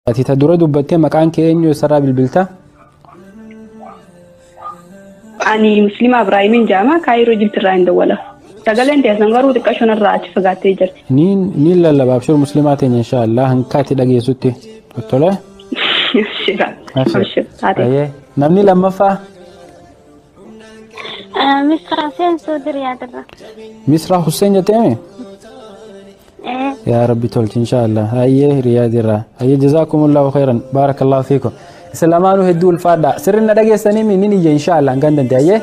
ati ta dura dubbattee maqaan kee eenyu sarara bilbilta? Ani Muslima Ibraahimin jaama Kaayiroo Jibtirraa hin dawwala. Sagaleen teessan garuu xiqqashoon irraa achi fagaattee jirti. Ni lallabaaf shur muslimaa teenya inshallah hankaati dhageessutti. Tottole? Shira. Namni lammaffaa? Misra Hussein Soodiriyaadha. Misra Hussein jetteemi? يا ربي تولت إن شاء الله هاي رياض الرا هاي جزاكم الله خيرا بارك الله فيكم سلامانو هدول الفادا سرنا دقي سنيمي نيجي إن شاء الله عندنا دايه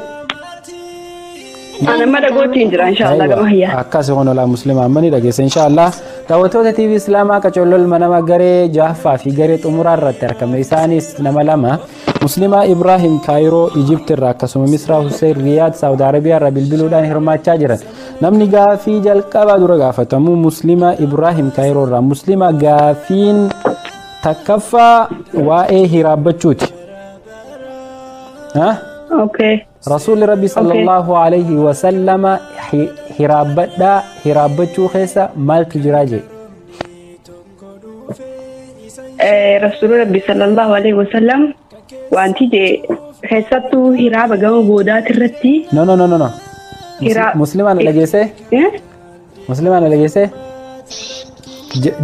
أنا ما دقوتي إن شاء الله كما هي أكاسي هون ولا مسلم أمني دقي إن شاء الله توتو تي في إسلاما كجولل منما غري جافا في غري تمرار رتر كميساني نما لما مسلمة إبراهيم كايرو إيجيبت الراكسوم مصر حسين رياض سعودي عربية ربيل بلودان هرمات تاجرا نمني غافي جل كبا دورا غافة مو مسلمة إبراهيم كايرو را مسلمة غافين تكفى وإيه هرابتشوت ها أوكي رسول ربي صلى الله عليه وسلم هرابتشو خيسا مال تجراجي رسول ربي صلى الله عليه وسلم وانتي دي خيساتو هرابة قام بودات الرتي نو مسلمان لجيسه مسلمان لجيسه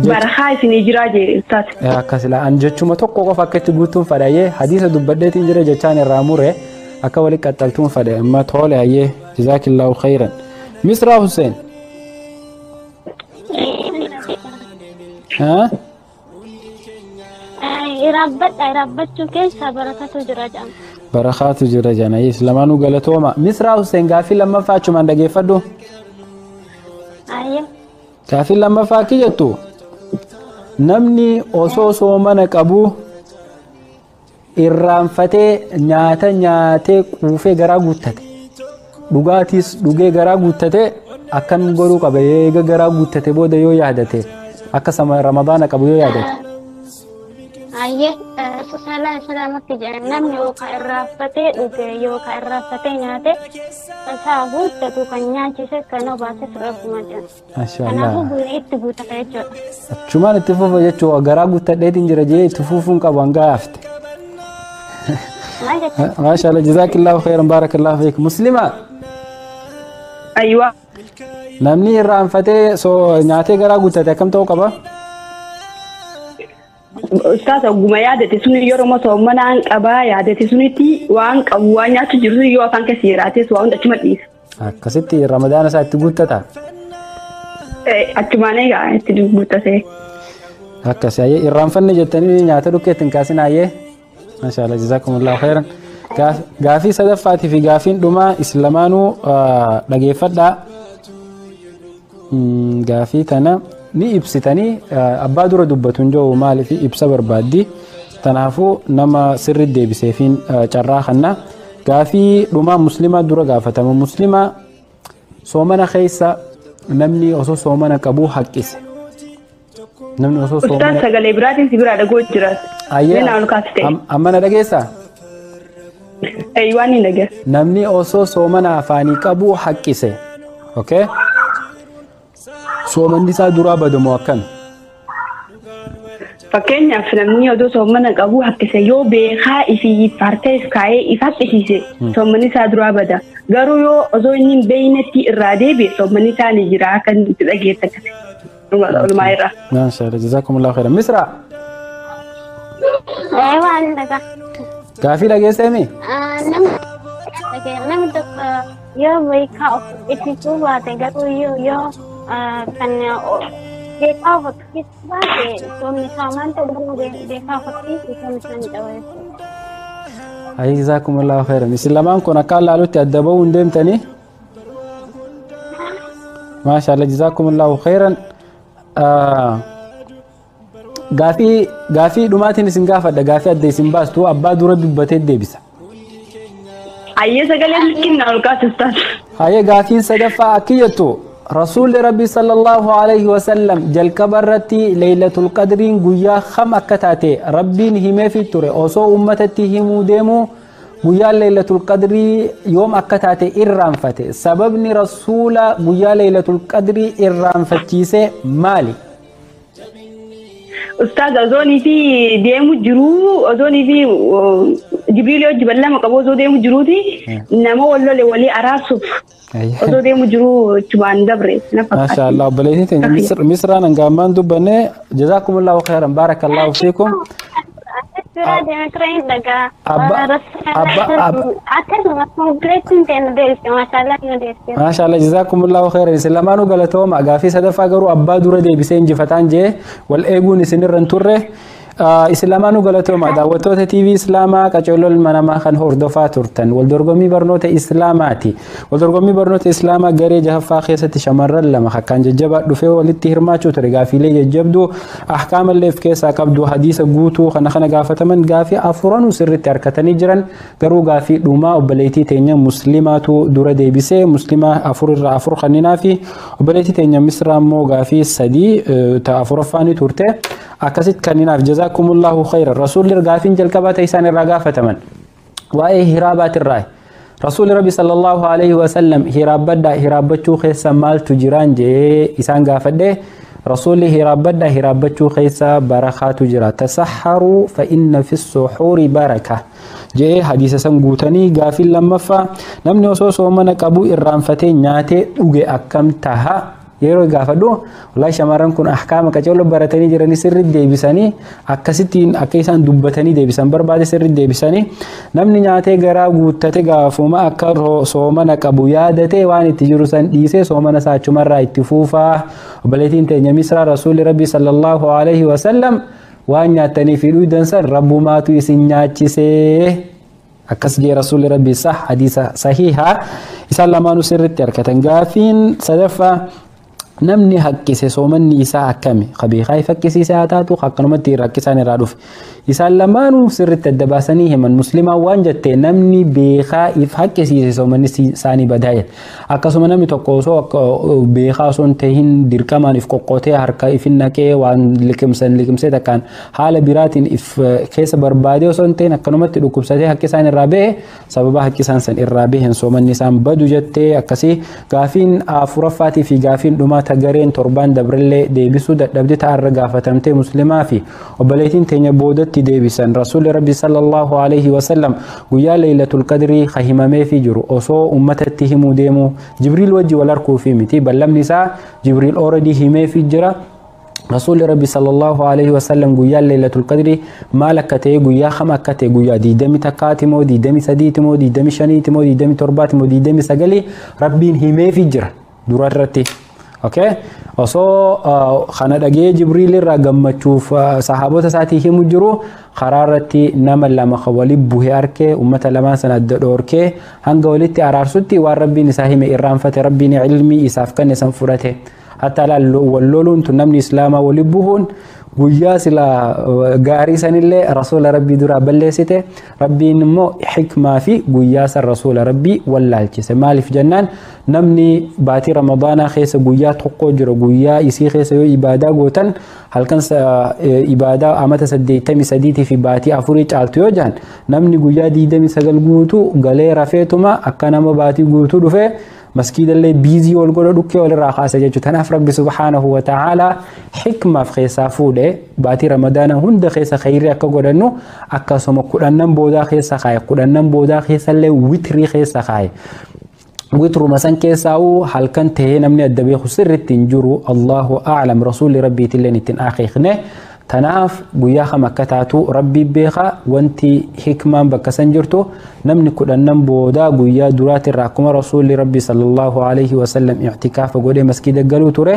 برخاي سنجراجي استاذ كسلا انجچuma tokko qofa akkatti guutuun fadhaye hadiisa dubbadeetiin jira jechaan irraa mure akka wali qaxaltuun fadhe amma tole ayye jazakillahu khairan Misra Hussein ها irabbachu keessa barakatu jira jam barakatu jira jana islamanu galatoma Misra Hussein gaafi lamma faachuma dhageeffadhu ayya gaafi lamma faaki jettu namni osoo soomana qabu irraanfatee nyaata nyaatee quufee garaa guuttate dhugaatis dhugee garaa guuttate akkan godhuu qaba eega garaa guuttate booda yoo yaadate akka sama ramadaana qabu yoo yaadate ayye sala salamatti jannam yoo ka irraanfatee dhuge yoo ka irraanfatee nyaate isaa guuttatu kan nyaachise kana baasis rabbuma jira maashaallah kanaafuu bu'ee itti guuttata jechuudha achumaan itti fufa jechuudha garaa guuttadheetiin jira jee itti fufuun qabu hanga hafte ما شاء الله جزاك الله خيرا بارك الله فيك مسلمة أيوة نمني الرام فتى سو نعتي قرا قلت كم توقفه أستاذ أقوم يادة تسوني يوم ما صومنا عن أبا يادة تسوني تي وعن أبوانيا تجري يو أفان كثيرات وعن دشمتيس كسيتي رمضان ساعة تقول تتا أتمنى يا تقول تتا هكذا الرام فني جتني نعتي لك تنكاسين أيه ما شاء الله جزاكم الله خيرا غافي صدفاتي في غافين دوما اسلامانو دغيفدا غافي تنا ني ابستني ابادور دبتون جو مال في ابس بربادي تنافو نما سر ديبسيفين چراخنا غافي دوما مسلمه دور غافتم مسلمه سومنا خيسا نمني اوسو سومنا قبو حقيس نمني اوسو سومنا استاذ سغل ابراهيم سيبرا دغو جراس أيه أما ندقيسا أيوة ندقي نمني أوسو سومنا أفاني كابو حقيسي أوكي سومن ديسا درابة دموكن فكين أفلامني أدو سومنا كابو حقيسي يو بيخا إفي فارتيس كاي إفاتيسي سومني سا درابة دا غارو يو أزو إنين بينتي إرادي بي سومني سا نجرا كان تلقيتك ما شاء الله جزاكم الله خيرا مصر أيوة عندك كافي لقي سامي نم يو بيكا إتيتو باتي قطو يو كان بيكا فتكيس باتي تومي سامان تدرو بيكا فتكيس تومي سامي دوائي أي جزاكم الله خيرا مسلمان كنا قال لالو تأدبو وندمتني ما شاء الله جزاكم الله خيرا غافي دوماتين سنغافا دا غافي ادي سنباس تو ابا دور دبته ديبسا ايه سغل لكن القاس استاذ هاي غافي صدفا اكيتو رسول ربي صلى الله عليه وسلم جل كبرتي ليله القدر غيا خم اكتاتي ربي نهمه في تور اوسو امتتي همو ديمو غيا ليله القدر يوم اكتاتي ارانفتي سببني رسول غيا ليله القدر ارانفتيسه مالي Ustaz Ozoni fi deemu jiru Ozoni fi Jibril yoo jiballa maqabo Ozo deemu jiruuti nama wallole walii araasuuf Ozo deemu jiru chubaan dabre na fakkaata. Masha Allah obboleettiin Misraan hangaamaan dubbanne jazakumullahu khairan barakallahu fiikum. ما شاء الله جزاكم الله خيرا سلامانو غلطوما غافي صدفا غرو ابا دوره دي بيسين جفتان جي والايغون سنرن توره اسلامانو غلطوما داوتوته تي في اسلاما قچولل منما خن هوردوفا تورتن ولدرغومي برنوته اسلاماتي ولدرغومي برنوته اسلاما غري جهفا خيسه شمرل لما كان ججبا دفه ولتي هرماچو تر غافي لي جبدو احكام اللي في كيسا قبدو حديث غوتو خنا غافتمن غافي افرن سر تركتني جرن غرو غافي دوما وبليتي تينيا مسلماتو دوره دي بيسه مسلمه افر خنينا في وبليتي تينيا مصر مو غافي سدي تافر فاني تورته اكاسيت كانينا جزاكم الله خيرا رسول الغافين جلكبات ايسان الرغافتمن واي هرابات الراي رسول ربي صلى الله عليه وسلم هرابدا هرابچو خيسا مال تجران جي ايسان غافده رسول هرابدا هرابچو خيسا بركات تجرا تسحروا فان في السحور بركه جي حديث سنغوتني غافل لما فا نمني وسو من قبو الرانفتي نياته دوغي اكمتها yeroo gaafadhu wallahi shamaran kun ahkaama qaceelo baratanii jirani sirri deebisanii akkasittiin akka isaan dubbatanii deebisan barbaade sirri deebisanii namni nyaatee garaa guuttate gaafuma akka soomana qabu yaadate waan itti jiru san dhiisee soomana saachumarraa itti fuufaa obboleettiin teenya Misraa rasuulli rabbii sallallahu alaihi wasallam waan nyaatanii fi dhuudan san rabbumaatu isin nyaachisee akkas jee rasuulli rabbii sah hadiisa sahiha isaan lamaanuu sirritti harkatan gaafiin sadaffaa namni haqqise soomanni isaa akkami qabiiqaa fakkisiisa taatu akkanumatti rakkisan irraa dhufe isaan lamaanuu sirritti adda baasanii himan muslimaa waan jettee namni beekaa if haqqisiise soomanni isaanii badaa'e akkasuma namni tokko osoo beekaa osoo hin ta'in dirqamaan if qoqqootee harka ifin naqee waan liqimsee takkaan haala biraatiin if keessa barbaade osoo hin ta'in akkanumatti dhukkubsatee haqqisaan irraa ba'e sababa haqqisaan san irraa ba'een soomanni isaan badu jettee akkasii gaafiin afuraffaatii fi gaafiin dhumaa tagareen torban dabrellee deebisuu dadhabde ta'arra gaafatamtee muslimaa fi obboleettiin teenya boodatti deebisan rasuulli rabbi sallallahu alaihi wasallam guyyaa laylatul qadrii khahimamee fi jiru osoo ummatatti himuu deemu jibriil wajji wal arkuu fi miti ballamni isaa jibriil already himee fi jira رسول ربي صلى الله عليه وسلم قويا ليلة القدر مالك كتي قويا خم كتي قويا دي دمي تكاتمو دي دمي سديتمو دي دمي شنيتمو دي دمي ترباتمو دي دمي سجلي ربي همي في جرا درارتي اوكي osoo khana dhagee jibriil irraa gammachuuf sahaabota isaatii himu jiru qaraarratti nama lama khawali buhe arke ummata lama sana dhoorkee hanga walitti araarsutti waan rabbiin isaa hime irraanfate rabbiin ilmi isaaf kan isan fudhate hatta walloluun tun namni islaamaa wali buhuun guyyaa sila gaarii sanillee rasuula rabbii dura balleessite rabbiin immoo hikmaa fi guyyaa san rasuula rabbii wallaalchise maaliif jennaan namni baatii ramadaanaa keessa guyyaa tokko jira guyyaa isii keessa yoo ibaadaa gootan halkan ibaadaa amata 83 fi baatii 4 caaltu yoo jaan namni guyyaa 29 guutuu galee rafeetuma akka nama baatii guutuu dhufe مسكيد اللي بيزي والقول دوكي ولا راخاسه جيتو تناف ربي سبحانه وتعالى حكمه في خيسا فوده باتي رمضان هند خيسا خيري اكا غدنو اكا سوما كودنن بودا خيسا خاي كودنن بودا خيسا لي ويتري خيسا خاي ويترو مسان كيساو halkan تهي نمني ادبي خسر تنجرو الله اعلم رسول ربي تلني تن اخيخنه تناف قويا خمكتاتو ربي بيخا وانتي حكمان بكسن جرتو نمني كدنن بودا قويا درات الراكم رسول ربي صلى الله عليه وسلم اعتكاف قولي مسكيد قالو توري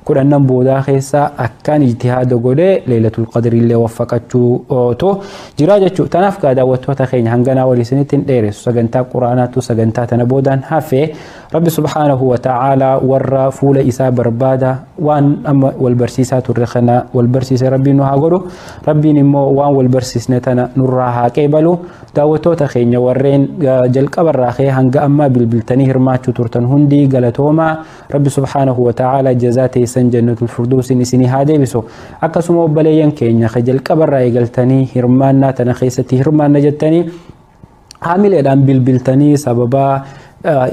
كدنن بودا خيسا اكان اجتهاد قولي ليلة القدر اللي وفقتو تو جراجتو تناف قادا وتوتا خين هنغنا ولي سنتين ديرس سغنتا قرآناتو سغنتا تنبودان هافي ربي سبحانه وتعالى ورا فول إسا بربادا وان أما والبرسيسات الرخنا والبرسيس ربي هاغورو ربي نمو وان والبرسيس نتنا نراها كيبلو داوتو تخين ورين جل قبر راخي هنغ اما بالبلتني هرماچو تورتن هندي غلطوما ربي سبحانه وتعالى جزاتي سن جنة الفردوس نسني هادي بسو اكسمو بليان كينيا خجل قبر راي غلتني هرمانا تنخيستي هرمان نجتني عامل ادم بالبلتني سببا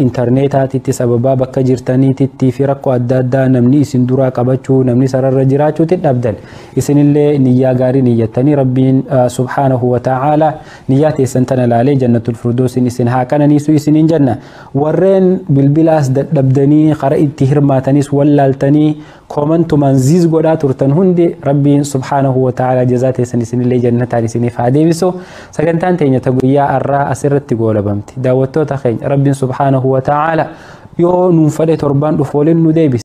intarneetaatitti sababa bakka jirtaniititti fi rakkoo adda addaa namni isin duraa qabachuu namni sararra jiraachuutti dhabdan isinillee niyyaa gaarii niyyattanii rabbiin subhaanahu wa ta'ala niyyaa teessan tana laalee jannatul firdoosin isin haa qananiisu isiniin jenna warreen bilbilaas dadhabdanii qara itti hirmaatanis wallaaltanii komantumaan ziiz godhaa turtan hundi rabbiin subhaanahu wa ta'ala jazaa teessan isinillee jannataan isiniif haa deebisu sagantaan teenya ta guyyaa arraa asirratti goolabamti daawwattoota keenya rabbiin subhaanahu wa ta'ala yoo nuun fedhe torbaan dhufu waliin nu deebisa